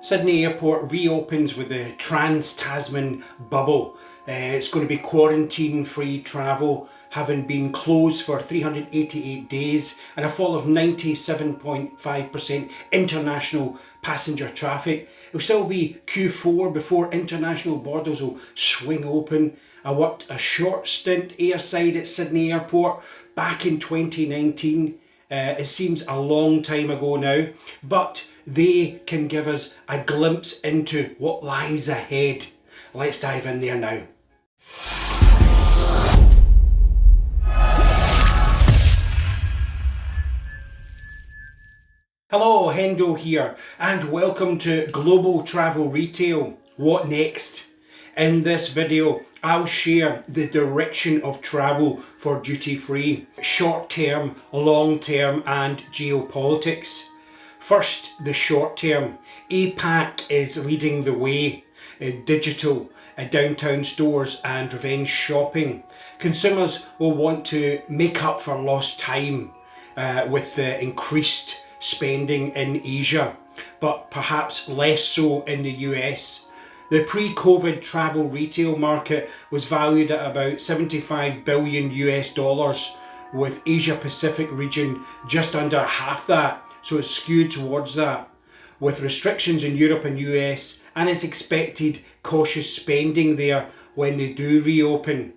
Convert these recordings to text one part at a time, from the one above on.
Sydney Airport reopens with the Trans-Tasman bubble. It's going to be quarantine-free travel, having been closed for 388 days and a fall of 97.5% international passenger traffic. It'll still be Q4 before international borders will swing open. I worked a short stint airside at Sydney Airport back in 2019. It seems a long time ago now, but they can give us a glimpse into what lies ahead. Let's dive in there now. Hello, Hendo here, and welcome to Global Travel Retail. What next? In this video, I'll share the direction of travel for duty free, short term, long term, and geopolitics. First, the short term. APAC is leading the way in digital, downtown stores, and revenge shopping. Consumers will want to make up for lost time with the increased spending in Asia, but perhaps less so in the US. The pre-COVID travel retail market was valued at about 75 billion US dollars, with Asia Pacific region just under half that, so it's skewed towards that. With restrictions in Europe and US, and it's expected cautious spending there when they do reopen.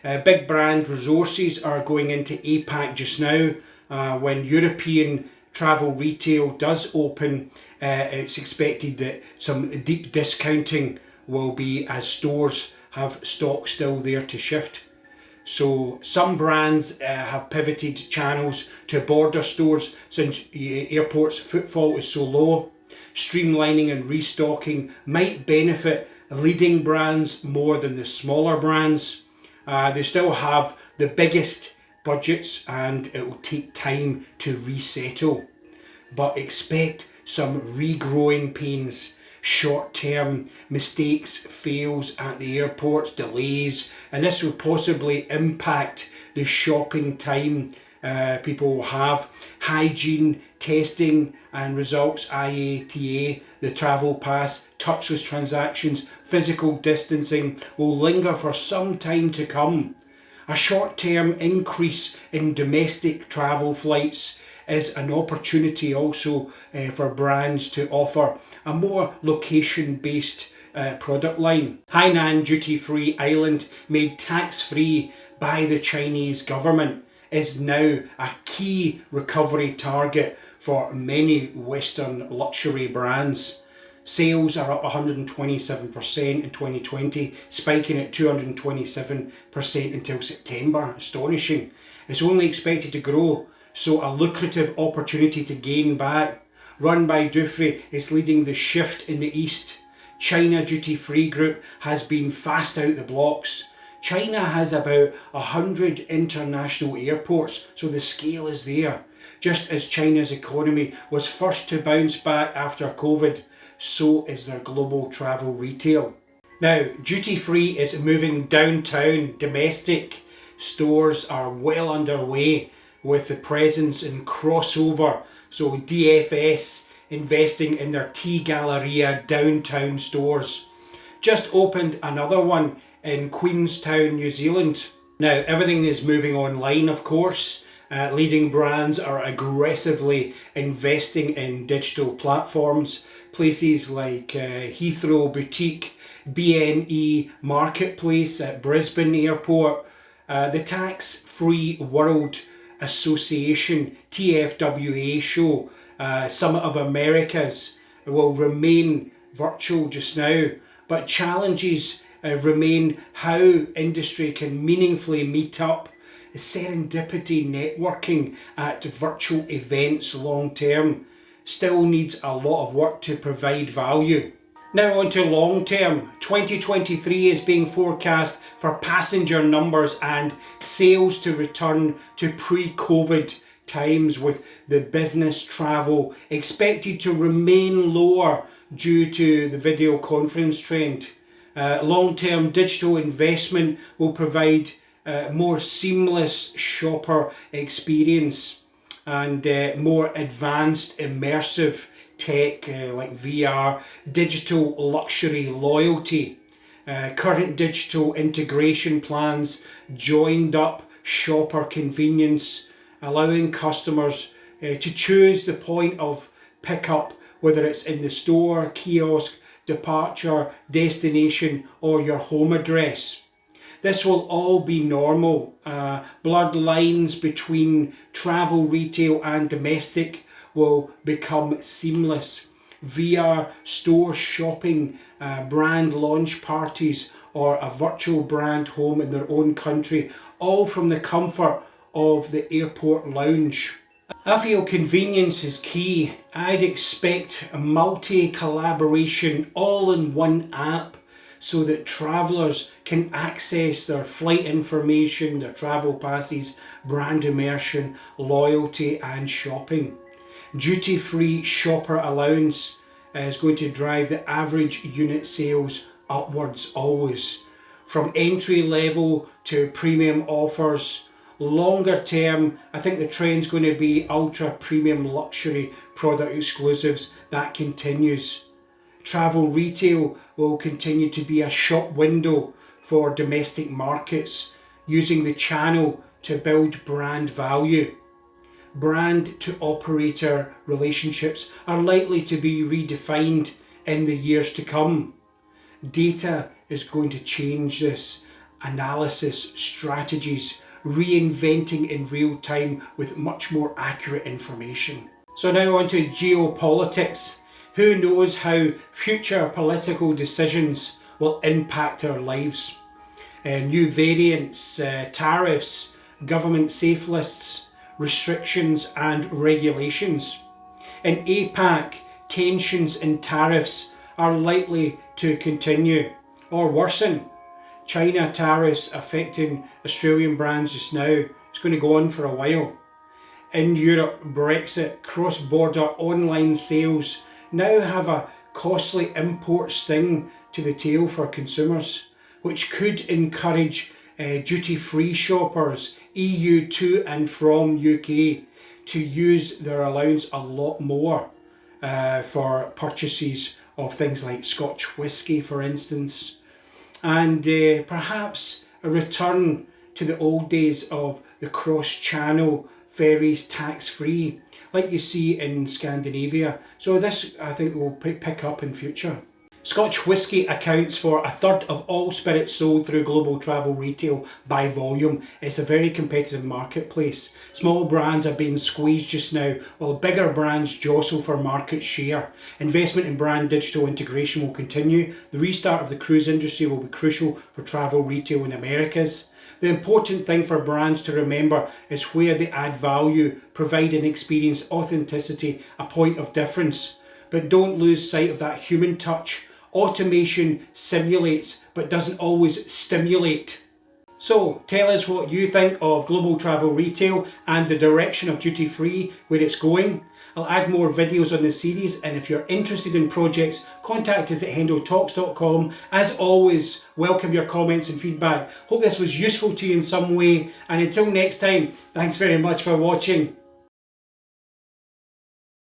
Big brand resources are going into APAC just now. When European travel retail does open, it's expected that some deep discounting will be as stores have stock still there to shift. So some brands have pivoted channels to border stores since airports' footfall is so low. Streamlining and restocking might benefit leading brands more than the smaller brands. They still have the biggest budgets and it will take time to resettle. But expect some regrowing pains, short-term mistakes, fails at the airports, delays, and this will possibly impact the shopping time people will have. Hygiene, testing and results, IATA, the travel pass, touchless transactions, physical distancing will linger for some time to come. A short-term increase in domestic travel flights is an opportunity also for brands to offer a more location-based product line. Hainan duty-free island, made tax-free by the Chinese government, is now a key recovery target for many Western luxury brands. Sales are up 127% in 2020, spiking at 227% until September. Astonishing. It's only expected to grow, so a lucrative opportunity to gain back. Run by Dufry is leading the shift in the East. China Duty Free Group has been fast out the blocks. China has about 100 international airports, so the scale is there. Just as China's economy was first to bounce back after COVID, so is their global travel retail. Now, duty free is moving downtown. Domestic stores are well underway with the presence in crossover. So DFS investing in their T Galleria downtown stores. Just opened another one in Queenstown, New Zealand. Now, everything is moving online, of course. Leading brands are aggressively investing in digital platforms. Places like Heathrow Boutique, BNE Marketplace at Brisbane Airport, the Tax Free World Association TFWA show, Summit of Americas will remain virtual just now, but challenges remain how industry can meaningfully meet up. Serendipity networking at virtual events long term still needs a lot of work to provide value. Now on to long term. 2023 is being forecast for passenger numbers and sales to return to pre-COVID times, with the business travel expected to remain lower due to the video conference trend. Long-term digital investment will provide more seamless shopper experience and more advanced immersive tech like VR, digital luxury loyalty, current digital integration plans, joined up shopper convenience, allowing customers to choose the point of pickup, whether it's in the store, kiosk, departure, destination, or your home address. This will all be normal. Blurred lines between travel, retail, and domestic will become seamless. VR store shopping, brand launch parties, or a virtual brand home in their own country, all from the comfort of the airport lounge. I feel convenience is key. I'd expect a multi-collaboration all in one app so that travellers can access their flight information, their travel passes, brand immersion, loyalty and shopping. Duty-free shopper allowance is going to drive the average unit sales upwards always. From entry level to premium offers. Longer term, I think the trend's going to be ultra premium luxury product exclusives. That continues. Travel retail will continue to be a shop window for domestic markets, using the channel to build brand value. Brand to operator relationships are likely to be redefined in the years to come. Data is going to change this. Analysis, strategies, reinventing in real time with much more accurate information. So now on to geopolitics. Who knows how future political decisions will impact our lives? New variants, tariffs, government safe lists, restrictions and regulations. In APAC, tensions and tariffs are likely to continue or worsen. China tariffs affecting Australian brands just now. It's going to go on for a while. In Europe, Brexit, cross-border online sales now have a costly import sting to the tail for consumers, which could encourage duty-free shoppers, EU to and from UK, to use their allowance a lot more for purchases of things like Scotch whisky, for instance. And perhaps a return to the old days of the cross-channel ferries tax-free, like you see in Scandinavia. So this, I think, will pick up in future. Scotch whisky accounts for a third of all spirits sold through global travel retail by volume. It's a very competitive marketplace. Small brands are being squeezed just now, while bigger brands jostle for market share. Investment in brand digital integration will continue. The restart of the cruise industry will be crucial for travel retail in Americas. The important thing for brands to remember is where they add value, provide an experience, authenticity, a point of difference. But don't lose sight of that human touch. Automation simulates but doesn't always stimulate. So tell us what you think of global travel retail and the direction of duty free, where it's going. I'll add more videos on this series, and if you're interested in projects, contact us at hendotalks.com. As always, welcome your comments and feedback. Hope this was useful to you in some way, and until next time, thanks very much for watching.